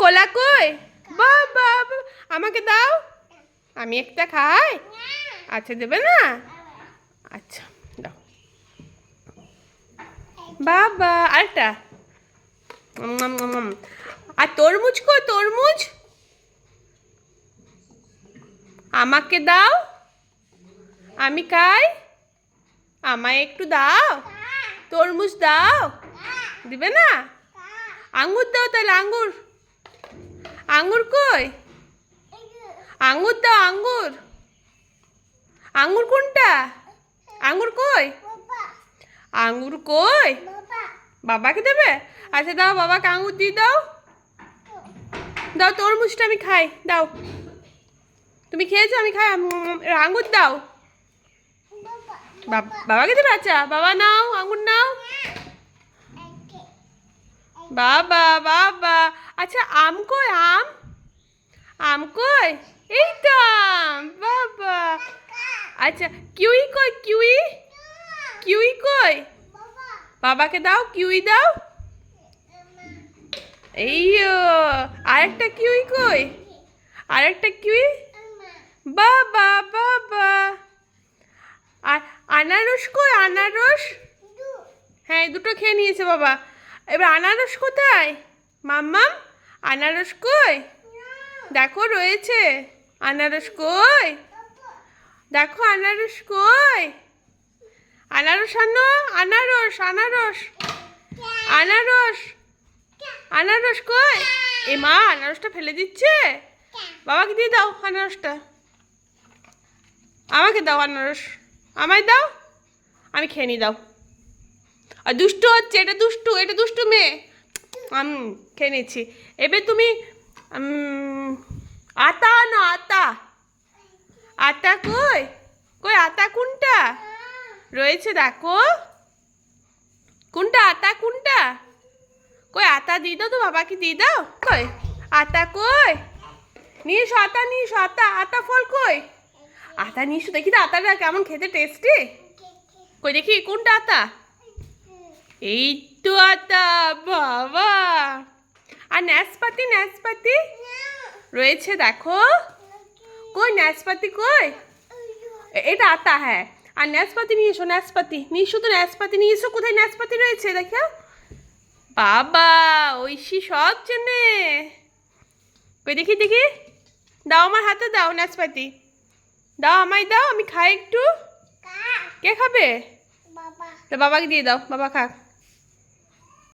কলা কই? বাবা, আমাকে দাও, আমি একটা খাই। আচ্ছা, দেবে না? আচ্ছা, দাও। বাবা, আরেকটা। আর তরমুজ কই? তরমুজ আমাকে দাও, আমি খাই। আমায় একটু দাও, তরমুজ দাও। দিবে না? আঙ্গুর দাও তাহলে, আঙ্গুর। আঙ্গুর কই? আঙ্গুর দাও, আঙ্গুর। আঙ্গুর কোনটা? আঙ্গুর কই? আঙ্গুর কই? বাবাকে দেবে? আচ্ছা দাও, বাবাকে আঙ্গুর দিয়ে দাও। দাও, তরমুজটা আমি খাই, দাও। তুমি খেয়েছো, আমি খাই। আঙ্গুর দাও। বাবাকে দেবে? আচ্ছা, বাবা নাও, আঙ্গুর নাও। বাবা, বাবা। আচ্ছা, আম কই? আম, আম কই? এই তো আম, বাবা। আচ্ছা, কিউই কই? কিউই, কিউই কই? বাবাকে দাও, কিউই দাও। এই আরেকটা কিউই কই? আরেকটা কিউই। বাবা, বাবা। আর আনারস কই? আনারস। হ্যাঁ, দুটো খেয়ে নিয়েছে বাবা। এবার আনারস কোথায়? মাম্মাম, আনারস কই? দেখো, রয়েছে। আনারস কই? দেখো, আনারস কই? আনারস আনো, আনারস, আনারস, আনারস, আনারস কই? এ মা, আনারসটা ফেলে দিচ্ছে। বাবাকে দিয়ে দাও আনারসটা। আমাকে দাও আনারস, আমায় দাও, আমি খেয়ে নি, দাও। আর দুষ্টু হচ্ছে, এটা দুষ্টু, এটা দুষ্টু মেয়ে। আমি খেয়ে নিচ্ছি। এবার তুমি আতা আনো, আতা। আতা কই? কই আতা কোনটা? রয়েছে, দেখো। কোনটা আতা? কোনটা? কই আতা দিয়ে দাও তো, বাবাকে দিয়ে দাও। কই আতা? কই নিয়ে এসো, আতা নিয়ে এসো। আতা, আতা ফল কই? আতা নিয়ে এসো, দেখি তো আতাটা কেমন খেতে, টেস্টি। কই দেখি, কোনটা আতা? এই তো আতা, বাবা। আর নাশপাতি, নাশপাতি রয়েছে, দেখো। কই নাশপাতি কই? এটা আতা, হ্যাঁ। আর নাশপাতি নিয়ে এসো, নাশপাতি নিয়ে এসো তো, নাশপাতি নিয়ে এসো। কোথায় নাশপাতি রয়েছে দেখো। বাবা, ঐশী সব চেনে। কই দেখি, দেখি। দাও, আমার হাতে দাও নাশপাতি। দাও, আমায় দাও, আমি খাই একটু। কে খাবে? বাবাকে দিয়ে দাও, বাবা খাক।